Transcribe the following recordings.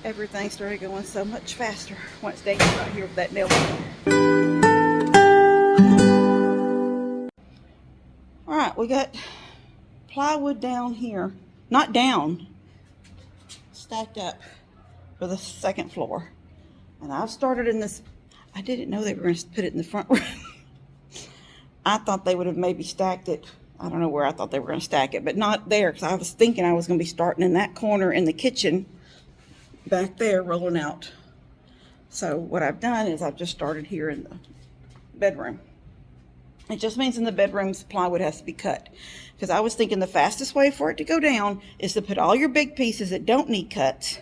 Everything started going so much faster once Dave got here with that nail gun. All right, we got plywood down here. Not down, stacked up for the second floor. And I've started in this. I didn't know they were going to put it in the front room. I thought they would have maybe stacked it. I don't know where I thought they were going to stack it, but not there, because I was thinking I was going to be starting in that corner in the kitchen back there, rolling out. So what I've done is I've just started here in the bedroom. It just means in the bedrooms plywood has to be cut, because I was thinking the fastest way for it to go down is to put all your big pieces that don't need cuts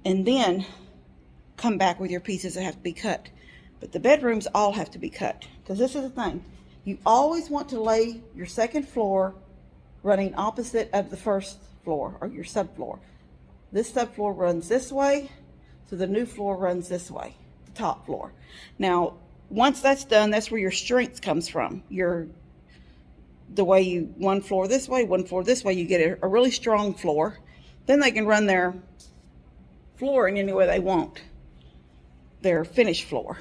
and then come back with your pieces that have to be cut. But the bedrooms all have to be cut, because this is the thing. You always want to lay your second floor running opposite of the first floor or your subfloor. This subfloor runs this way, so the new floor runs this way, the top floor. Now, once that's done, that's where your strength comes from. The way you, one floor this way, one floor this way, you get a really strong floor. Then they can run their floor in any way they want, their finished floor.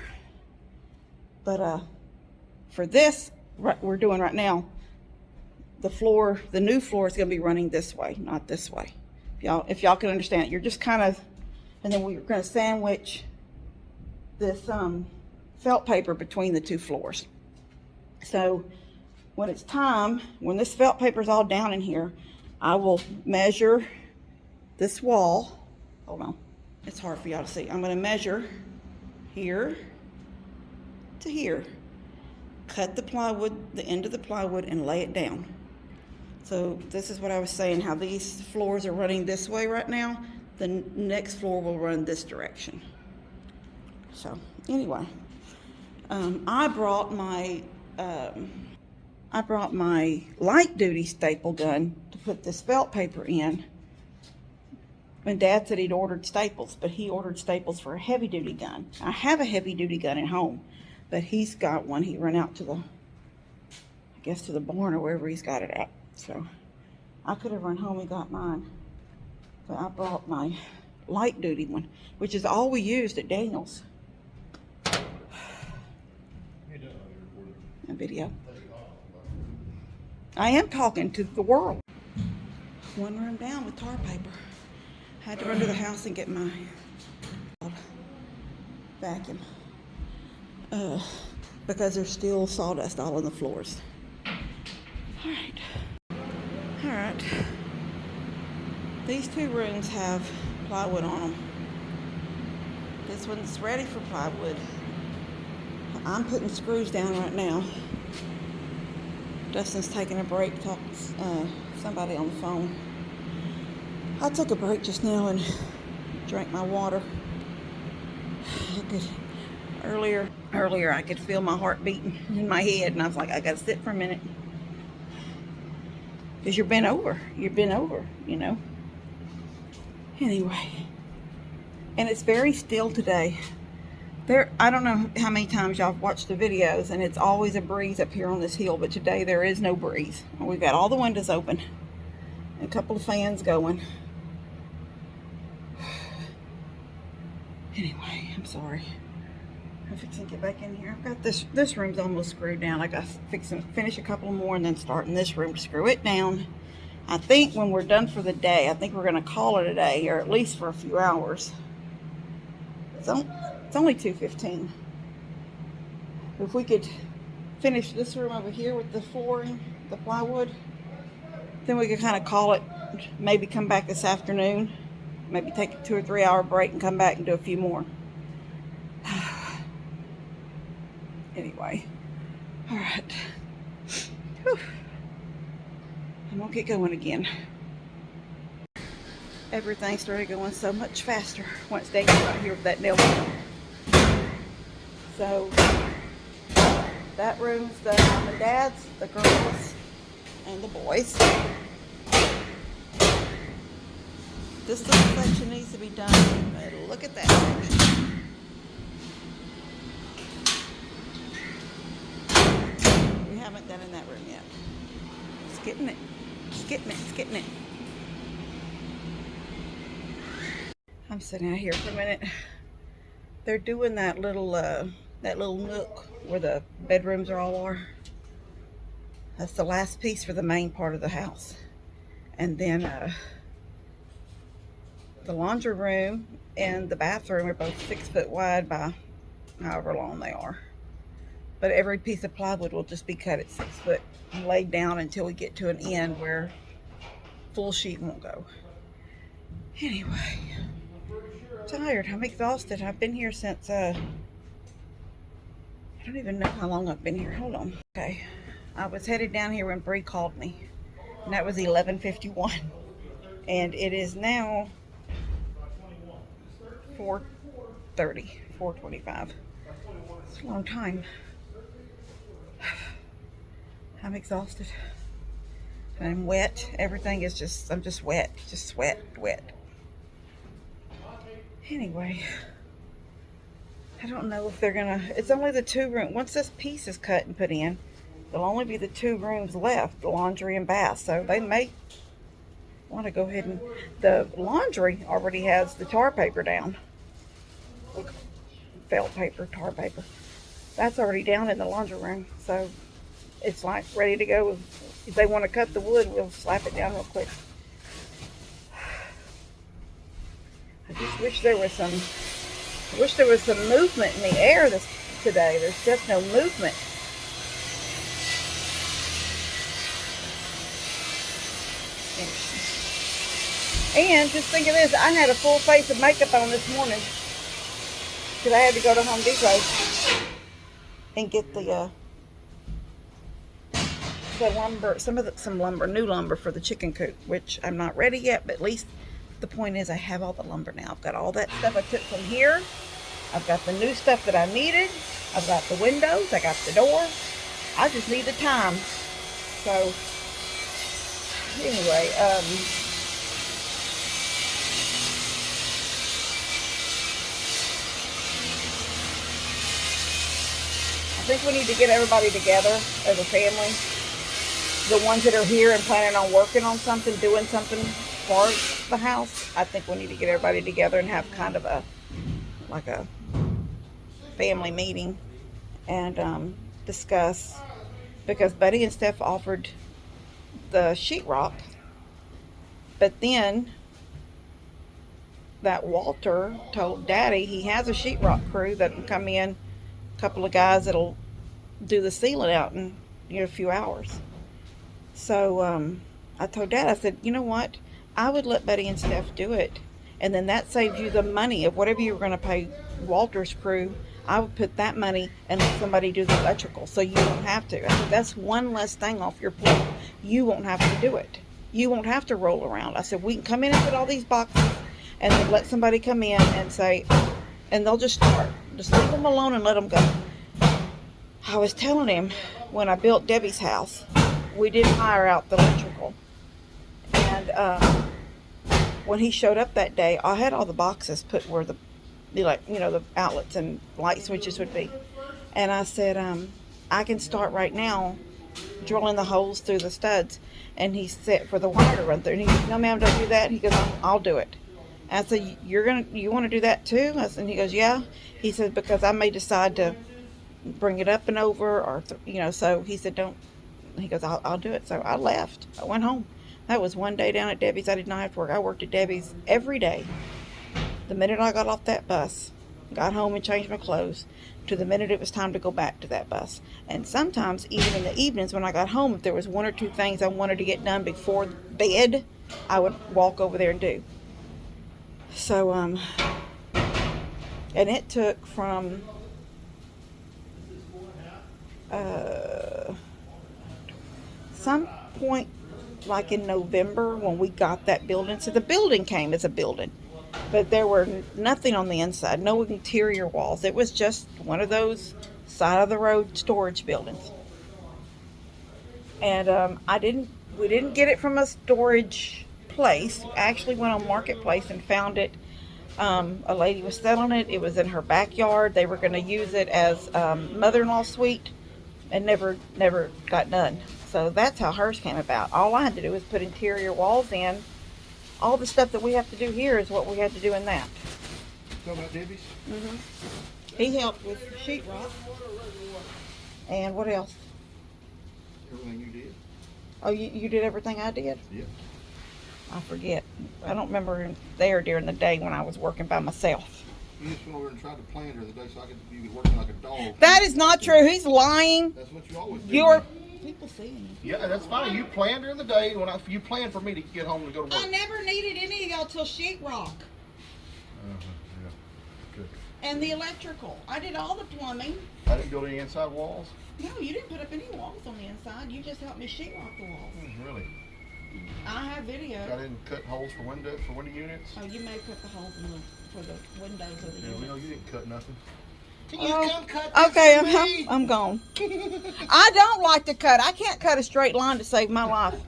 But for this, we're doing right now, the new floor is going to be running this way, not this way. If y'all can understand it, you're just kind of, and then we're going to sandwich this felt paper between the two floors. So when it's time, when this felt paper is all down in here, I will measure this wall. Hold on, it's hard for y'all to see. I'm going to measure here to here, cut the plywood, the end of the plywood, and lay it down. So this is what I was saying, how these floors are running this way right now. The next floor will run this direction. So anyway, I brought my light duty staple gun to put this felt paper in. And Dad said he'd ordered staples, but he ordered staples for a heavy duty gun. I have a heavy duty gun at home, but he's got one. He ran out to the, I guess to the barn or wherever he's got it at. So I could have run home and got mine, but I brought my light duty one, which is all we used at Daniel's. A video. I am talking to the world. One room down with tar paper. Had to run to the house and get my vacuum because there's still sawdust all on the floors. All right. These two rooms have plywood on them. This one's ready for plywood. I'm putting screws down right now. Dustin's taking a break, talking to somebody on the phone. I took a break just now and drank my water. Earlier I could feel my heart beating in my head, and I was like, I gotta sit for a minute. Because you've been over, you know. Anyway, and it's very still today. I don't know how many times y'all have watched the videos, and it's always a breeze up here on this hill, but today there is no breeze. We've got all the windows open and a couple of fans going. Anyway, I'm sorry. I'm fixing to get back in here. I've got this room's almost screwed down. I got to finish a couple more and then start in this room to screw it down. I think when we're done for the day, I think we're going to call it a day, or at least for a few hours. It's only 2:15. If we could finish this room over here with the flooring, the plywood, then we could kind of call it, maybe come back this afternoon, maybe take a 2 or 3 hour break and come back and do a few more. Anyway, all right. Whew. I'm gonna get going again. Everything started going so much faster once Dave got here with that nail gun. So that room's the mom and dad's, the girls, and the boys. This little section needs to be done, but look at that section. We haven't done in that room yet. It's getting it. It's getting it. It's getting it. I'm sitting out here for a minute. They're doing that little nook where the bedrooms all are. That's the last piece for the main part of the house. And then the laundry room and the bathroom are both 6 foot wide by however long they are. But every piece of plywood will just be cut at 6 foot and laid down until we get to an end where full sheet won't go. Anyway, I'm tired. I'm exhausted. I've been here since, I don't even know how long I've been here. Hold on. Okay. I was headed down here when Bree called me, and that was 11:51. And it is now 4:30, 4:25. It's a long time. I'm exhausted. I'm wet. Everything is just, I'm just wet. Just wet. Anyway, I don't know if they're gonna, it's only the 2 room. Once this piece is cut and put in, there'll only be the 2 rooms left, the laundry and bath. So they may want to go ahead and, the laundry already has the tar paper down. Felt paper, tar paper. That's already down in the laundry room. So it's like ready to go. If they want to cut the wood, we'll slap it down real quick. I just wish there was some, movement in the air today. There's just no movement. And just think of this, I had a full face of makeup on this morning because I had to go to Home Depot and get the lumber, new lumber for the chicken coop, which I'm not ready yet, but at least the point is I have all the lumber now. I've got all that stuff I took from here. I've got the new stuff that I needed. I've got the windows. I got the door. I just need the time. So anyway, I think we need to get everybody together as a family. The ones that are here and planning on working on something, doing something for the house, I think we need to get everybody together and have kind of a family meeting and discuss, because Buddy and Steph offered the sheetrock, but then that Walter told Daddy he has a sheetrock crew that can come in, a couple of guys that'll do the ceiling out in a few hours. So I told Dad, I said, you know what, I would let Buddy and Steph do it, and then that saves you the money of whatever you were going to pay Walter's crew. I would put that money and let somebody do the electrical, so you don't have to. I said, that's one less thing off your plate. You won't have to do it. You won't have to roll around. I said, we can come in and put all these boxes and then let somebody come in and say, and they'll just start. Just leave them alone and let them go. I was telling him when I built Debbie's house, we did hire out the electrical. And when he showed up that day, I had all the boxes put where the outlets and light switches would be. And I said, I can start right now drilling the holes through the studs. And he said, for the wire to run through. And he goes, no ma'am, don't do that. He goes, I'll do it. And I said, you want to do that too? And he goes, yeah. He said, because I may decide to bring it up and over, or so he said, don't. He goes, I'll do it. So I left. I went home. That was one day down at Debbie's. I did not have to work. I worked at Debbie's every day. The minute I got off that bus, got home and changed my clothes, to the minute it was time to go back to that bus. And sometimes, even in the evenings when I got home, if there was 1 or 2 things I wanted to get done before bed, I would walk over there and do. So, and it took from some point, like in November, when we got that building. So the building came as a building, but there were nothing on the inside, no interior walls. It was just one of those side of the road storage buildings. And we didn't get it from a storage place. I actually went on Marketplace and found it. A lady was selling it. It was in her backyard. They were going to use it as mother-in-law suite, and never got done. So that's how hers came about. All I had to do was put interior walls in. All the stuff that we have to do here is what we had to do in that. Talking about Debbie's? He helped with sheetrock. And what else? Everything you did. Oh, you did everything I did? Yeah. I forget. I don't remember there during the day when I was working by myself. You just went over and tried to plan her the day so you could work like a dog. That is not true. He's lying. That's what you always do. You're people seeing you. Yeah, that's fine. You planned during the day when you planned for me to get home to go to work. I never needed any of y'all till sheetrock. Yeah. Good. And the electrical. I did all the plumbing. I didn't build any inside walls. No, you didn't put up any walls on the inside. You just helped me sheetrock the walls. Really? I have video. I didn't cut holes for window units. Oh, you may cut the holes for the windows of the Yeah, we know units. you didn't cut nothing. Can you come cut this for me? I'm gone. I don't like to cut. I can't cut a straight line to save my life.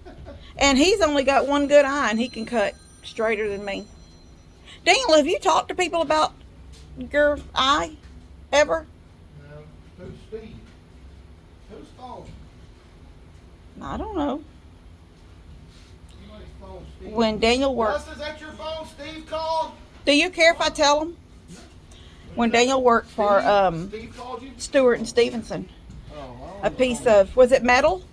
And he's only got one good eye, and he can cut straighter than me. Daniel, have you talked to people about your eye ever? No. Who's Steve? Who's phone? I don't know. Somebody's phone, Steve. When Daniel worked, Russ, is that your phone? Steve called? do you care if I tell him? When Daniel worked for Steve called you? Stewart and Stevenson, Oh, a piece of, was it metal?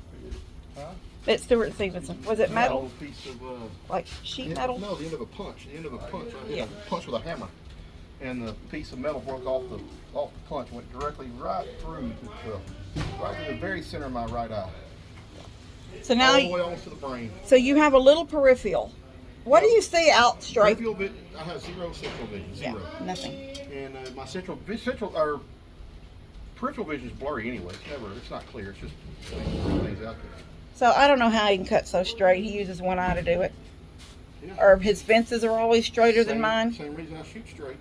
Huh? At Stewart and Stevenson, was it metal? A piece of Like sheet metal? No, the end of a punch. The end of a punch. I hit Yeah. a punch with a hammer, and the piece of metal broke off the punch, went directly right through the very center of my right eye. So now, All the way almost to the brain. so you have a little peripheral. What do you see out straight? I have zero central vision. Yeah, Zero. nothing. And my peripheral vision is blurry anyway. It's not clear. It's just things out there. So I don't know how he can cut so straight. He uses one eye to do it. Yeah. Or his fences are always straighter than mine. Same reason I shoot straight.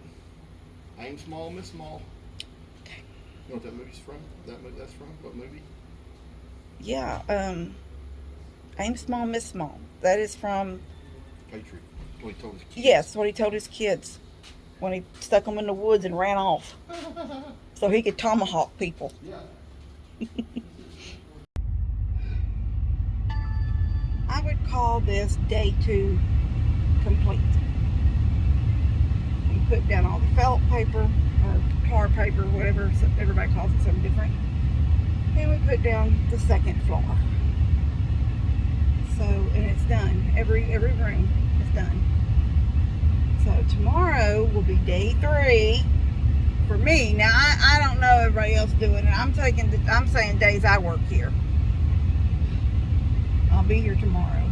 Aim small, miss small. Okay. You know what that movie's from? That's from? What movie? Yeah, aim small, miss small. That is from, Patriot. What he told his kids. yes, what he told his kids when he stuck them in the woods and ran off. So he could tomahawk people. Yeah. I would call this day 2 complete. We put down all the felt paper or tar paper, whatever, so everybody calls it something different. And we put down the second floor. So, and it's done. Every room is done. So tomorrow will be day 3 for me. Now I don't know everybody else doing it. I'm saying days I work here. I'll be here tomorrow.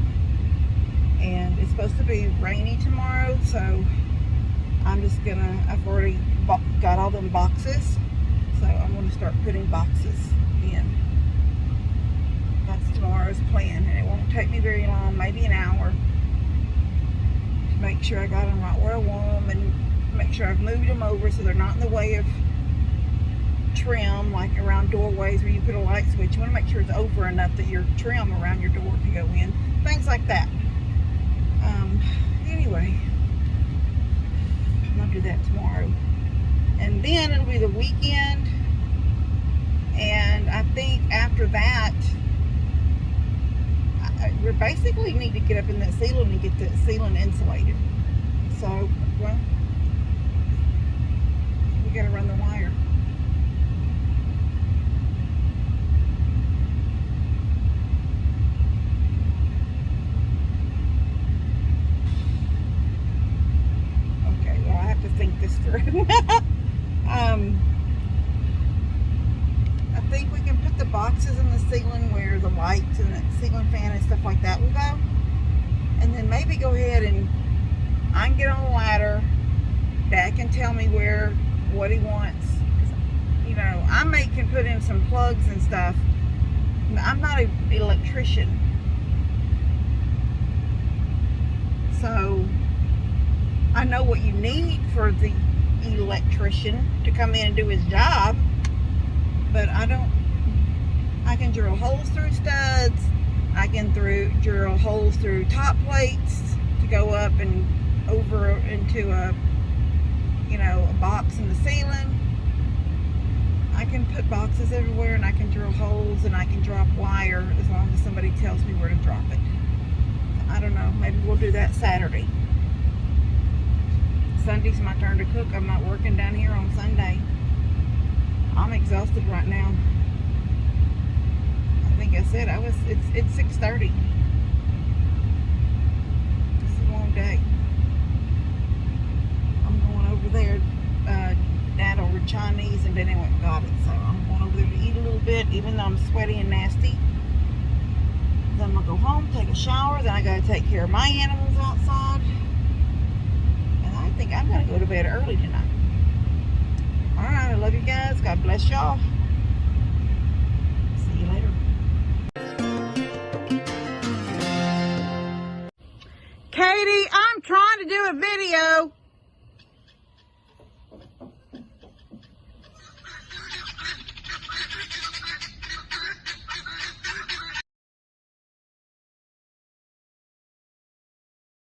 And it's supposed to be rainy tomorrow, so I've already got all them boxes. So I'm gonna start putting boxes in. That's tomorrow's plan, and it won't take me very long, maybe an hour, to make sure I got them right where I want them, and make sure I've moved them over so they're not in the way of trim, like around doorways where you put a light switch. You want to make sure it's over enough that your trim around your door to go in, things like that. Anyway, I'm gonna do that tomorrow, and then it'll be the weekend, and I think after that we basically need to get up in that ceiling and get the ceiling insulated. So, well, we gotta run the wire. Okay, well, I have to think this through. I think we can put the boxes in the ceiling where the lights and the ceiling fan and stuff like that will go. And then maybe go ahead and I can get on the ladder. Dad can tell me what he wants. You know, I can put in some plugs and stuff. I'm not an electrician. So I know what you need for the electrician to come in and do his job. But I can drill holes through studs. I can drill holes through top plates to go up and over into a box in the ceiling. I can put boxes everywhere, and I can drill holes, and I can drop wire as long as somebody tells me where to drop it. I don't know. Maybe we'll do that Saturday. Sunday's my turn to cook. I'm not working down here on Sunday. I'm exhausted right now. I think I said it's 6:30. It's a long day. I'm going over there. Dad ordered Chinese and then I went and got it. So I'm going over there to eat a little bit, even though I'm sweaty and nasty. Then I'm gonna go home, take a shower. Then I gotta take care of my animals outside. And I think I'm gonna go to bed early tonight. All right, I love you guys. God bless y'all. See you later. Katie, I'm trying to do a video.